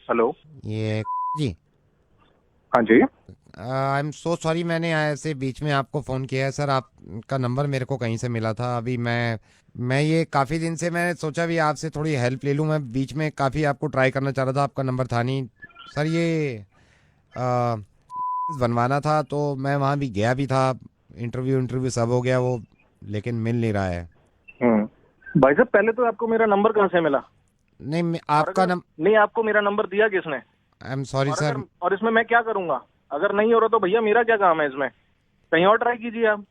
Hello. ये जी। हाँ जी। I am so sorry, मैंने ऐसे बीच में आपको फ़ोन किया है सर। आपका नंबर मेरे को कहीं से मिला था। अभी मैं ये काफ़ी दिन से मैंने सोचा भी आपसे थोड़ी हेल्प ले लूँ। मैं बीच में काफ़ी आपको ट्राई करना चाह रहा था, आपका नंबर था नहीं सर। ये आ, बनवाना था तो मैं वहाँ भी गया भी था। इंटरव्यू इंटरव्यू सब हो गया वो, लेकिन मिल नहीं रहा है। भाई साहब, पहले तो आपको मेरा नंबर कहाँ से मिला? नहीं और आपका अगर नम नहीं, आपको मेरा नंबर दिया किसने? आई एम सॉरी और सर। अगर और इसमें मैं क्या करूंगा? अगर नहीं हो रहा तो भैया मेरा क्या काम है इसमें? कहीं और ट्राई कीजिए आप।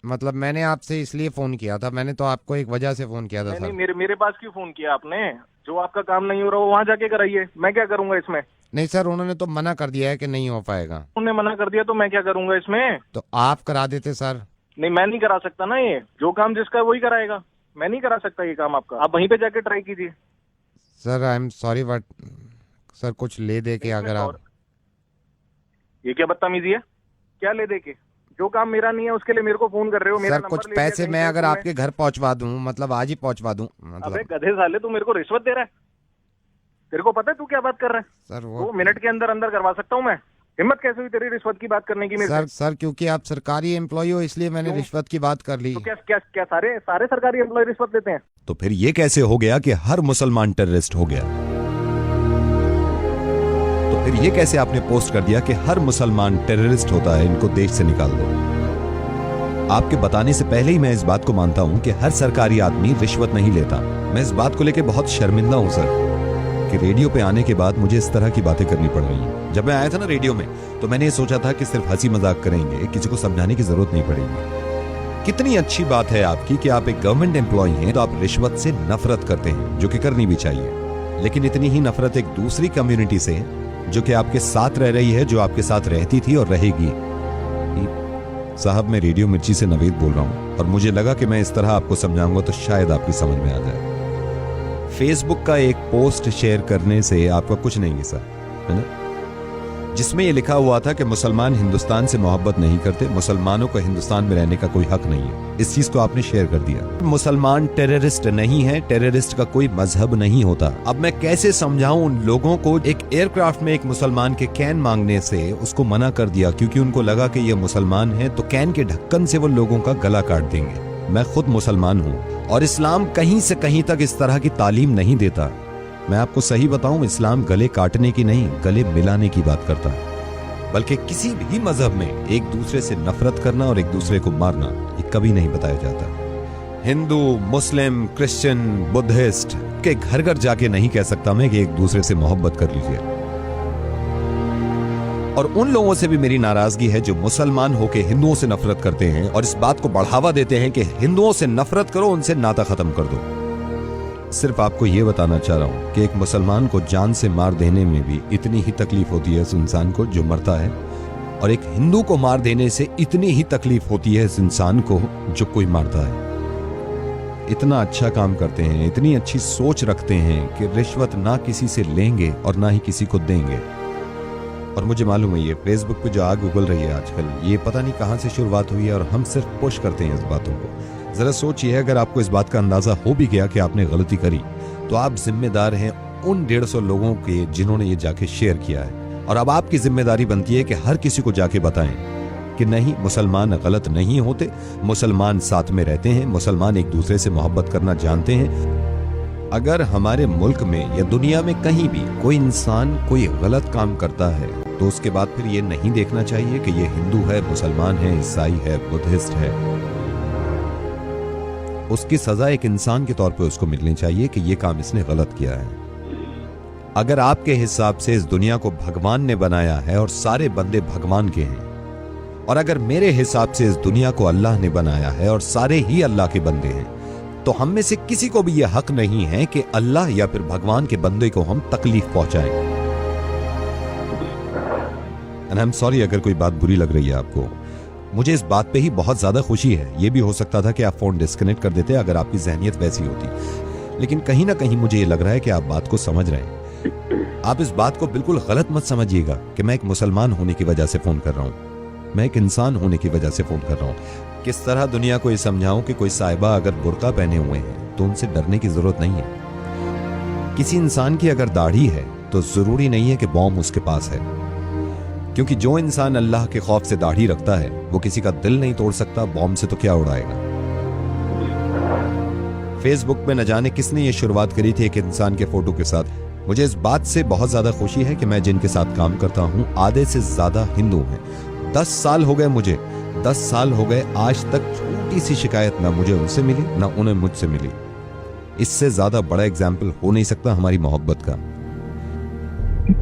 मतलब मैंने आपसे इसलिए फ़ोन किया था, मैंने तो आपको एक वजह से फ़ोन किया था नहीं नहीं, सर। मेरे मेरे पास क्यों फोन किया आपने? जो आपका काम नहीं हो रहा वो वहां जाके कराइए, मैं क्या करूंगा इसमें? नहीं सर, उन्होंने तो मना कर दिया है कि नहीं हो पाएगा। उन्होंने मना कर दिया तो मैं क्या करूंगा इसमें? तो आप करा देते सर। नहीं, मैं नहीं करा सकता ना। ये जो काम जिसका है वही कराएगा। मैं नहीं करा सकता ये काम आपका। आप वहीं पे जाके ट्राई कीजिए। Sir I am sorry but sir कुछ ले दे के नहीं, इसमें अगर आप। सॉरी? ये क्या बदतमीजी है? क्या ले दे के? जो काम मेरा नहीं है उसके लिए मेरे को फोन कर रहे हो? मेरा सर कुछ नंबर ले लिया पैसे कहीं मैं से अगर तुमने? आपके घर पहुंचवा दूं, मतलब आज ही पहुंचवा दूं अबे मतलब। गधे साले, तू मेरे को रिश्वत दे रहा है? तेरे को पता है तू क्या बात कर रहा है? सर वो 2 मिनट के अंदर अंदर करवा सकता हूँ मैं। हिम्मत कैसे हुई तेरी रिश्वत की बात करने की मेरे से? सर क्योंकि आप सरकारी एम्प्लॉय हो इसलिए मैंने क्यों? रिश्वत की बात कर ली। तो क्या क्या क्या सारे सारे सरकारी एम्प्लॉय रिश्वत लेते हैं? तो फिर ये कैसे हो गया कि हर मुसलमान टेररिस्ट हो गया? तो फिर ये कैसे आपने पोस्ट कर दिया कि हर मुसलमान टेररिस्ट होता है, इनको देश से निकाल दो? आपके बताने से पहले ही मैं इस बात को मानता हूं कि हर सरकारी आदमी रिश्वत नहीं लेता। मैं इस बात को लेकर बहुत शर्मिंदा हूं सर, कि रेडियो पे आने के बाद मुझे इस तरह की बातें करनी पड़ रही हैं। जब मैं आया था ना रेडियो में, तो मैंने ये सोचा था कि सिर्फ हंसी मजाक करेंगे, किसी को समझाने की जरूरत नहीं पड़ेगी। कितनी अच्छी बात है आपकी कि आप एक गवर्नमेंट एम्प्लॉय हैं तो आप रिश्वत से नफरत करते हैं, जो कि करनी भी चाहिए। लेकिन इतनी ही नफरत एक दूसरी कम्युनिटी से, जो कि आपके साथ रह रही है, जो आपके साथ रहती थी और रहेगी। साहब, मैं रेडियो मिर्ची से नवीद बोल रहा हूं, और मुझे लगा कि मैं इस तरह आपको समझाऊंगा तो शायद आपकी समझ में आ जाए। फेसबुक का एक पोस्ट शेयर करने से आपका कुछ नहीं है सर, है ना, जिसमें यह लिखा हुआ था कि मुसलमान हिंदुस्तान से मोहब्बत नहीं करते, मुसलमानों को हिंदुस्तान में रहने का कोई हक नहीं है। इस चीज को आपने शेयर कर दिया। मुसलमान टेररिस्ट नहीं है, टेररिस्ट का कोई मजहब नहीं होता। अब मैं कैसे समझाऊं उन लोगों को? एक एयरक्राफ्ट में एक मुसलमान के कैन मांगने से उसको मना कर दिया क्योंकि उनको लगा कि ये मुसलमान है, तो कैन के ढक्कन से वो लोगों का गला काट देंगे। मैं खुद मुसलमान हूं और इस्लाम कहीं से कहीं तक इस तरह की तालीम नहीं देता। मैं आपको सही बताऊं, इस्लाम गले काटने की नहीं, गले मिलाने की बात करता है। बल्कि किसी भी मजहब में एक दूसरे से नफरत करना और एक दूसरे को मारना ये कभी नहीं बताया जाता। हिंदू, मुस्लिम, क्रिश्चियन, बुद्धिस्ट के घर घर जाके नहीं कह सकता मैं कि एक दूसरे से मोहब्बत कर लीजिए। और उन लोगों से भी मेरी नाराजगी है जो मुसलमान होके हिंदुओं से नफरत करते हैं और इस बात को बढ़ावा देते हैं कि हिंदुओं से नफरत करो, उनसे नाता खत्म कर दो। सिर्फ आपको यह बताना चाह रहा हूं कि एक मुसलमान को जान से मार देने में भी इतनी ही तकलीफ होती है इस इंसान को जो मरता है, और एक हिंदू को मार देने से इतनी ही तकलीफ होती है इस इंसान को जो कोई मारता है। इतना अच्छा काम करते हैं, इतनी अच्छी सोच रखते हैं कि रिश्वत ना किसी से लेंगे और ना ही किसी को देंगे। और मुझे मालूम है ये फेसबुक पे जो आग उगल रही है आजकल, ये पता नहीं कहां से शुरुआत हुई है और हम सिर्फ पुश करते हैं इस बातों को। जरा सोचिए, अगर आपको इस बात का अंदाजा हो भी गया कि आपने गलती करी, तो आप जिम्मेदार हैं उन 150 लोगों के जिन्होंने ये जाके शेयर किया है। और अब आपकी जिम्मेदारी बनती है कि हर किसी को जाके बताएं कि नहीं, मुसलमान गलत नहीं होते, मुसलमान साथ में रहते हैं, मुसलमान एक दूसरे से मोहब्बत करना जानते हैं। अगर हमारे मुल्क में या दुनिया में कहीं भी कोई इंसान कोई गलत काम करता है तो उसके बाद फिर ये नहीं देखना चाहिए कि ये हिंदू है, मुसलमान है, ईसाई है, बुद्धिस्ट है। उसकी सजा एक इंसान के तौर पे उसको मिलनी चाहिए कि ये काम इसने गलत किया है। अगर आपके हिसाब से इस दुनिया को भगवान ने बनाया है और सारे बंदे भगवान के हैं, और अगर मेरे हिसाब से इस दुनिया को अल्लाह ने बनाया है और सारे ही अल्लाह के बंदे हैं, तो हम में से किसी को भी यह हक नहीं है कि अल्लाह या फिर भगवान के बंदे को हम तकलीफ पहुंचाएं। एंड आई एम सॉरी अगर कोई बात बुरी लग रही है आपको। मुझे इस बात पे ही बहुत ज्यादा खुशी है। यह भी हो सकता था कि आप फोन डिस्कनेक्ट कर देते अगर आपकी जहनियत वैसी होती, लेकिन कहीं ना कहीं मुझे ये लग रहा है कि आप बात को समझ रहे हैं। आप इस बात को बिल्कुल गलत मत समझिएगा कि मैं एक मुसलमान होने की वजह से फोन कर रहा हूं। मैं एक इंसान होने की वजह से फोन कर रहा हूं। किस तरह दुनिया को ये समझाऊं कि कोई साहिबा अगर बुर्का पहने हुए हैं तो उनसे डरने की जरूरत नहीं है। किसी इंसान की अगर दाढ़ी है तो जरूरी नहीं है कि बॉम्ब उसके पास है, क्योंकि जो इंसान अल्लाह के खौफ से दाढ़ी रखता है वो किसी का दिल नहीं तोड़ सकता, बॉम्ब से तो क्या उड़ाएगा। फेसबुक में न जाने किसने ये शुरुआत करी थी एक इंसान के फोटो के साथ। मुझे इस बात से बहुत ज्यादा खुशी है कि मैं जिनके साथ काम करता हूं आधे से ज्यादा हिंदू हैं। 10 साल हो गए मुझे, 10 साल हो गए, आज तक छोटी सी शिकायत ना मुझे उनसे मिली ना उन्हें मुझसे मिली। इससे ज्यादा बड़ा एग्जाम्पल हो नहीं सकता हमारी मोहब्बत का।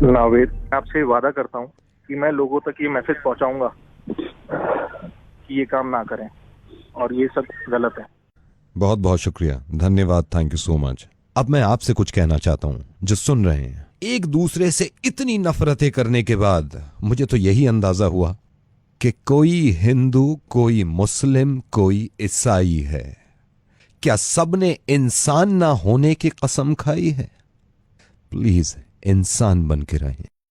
नावेद, आपसे वादा करता हूँ कि मैं लोगों तक ये मैसेज पहुंचाऊंगा कि ये काम ना करें और ये सब गलत है। बहुत बहुत शुक्रिया, धन्यवाद, थैंक यू सो मच। अब मैं आपसे कुछ कहना चाहता हूं जो सुन रहे हैं। एक दूसरे से इतनी नफरतें करने के बाद मुझे तो यही अंदाजा हुआ कि कोई हिंदू, कोई मुस्लिम, कोई ईसाई है। क्या सबने इंसान ना होने की कसम खाई है? प्लीज इंसान बन के रहें।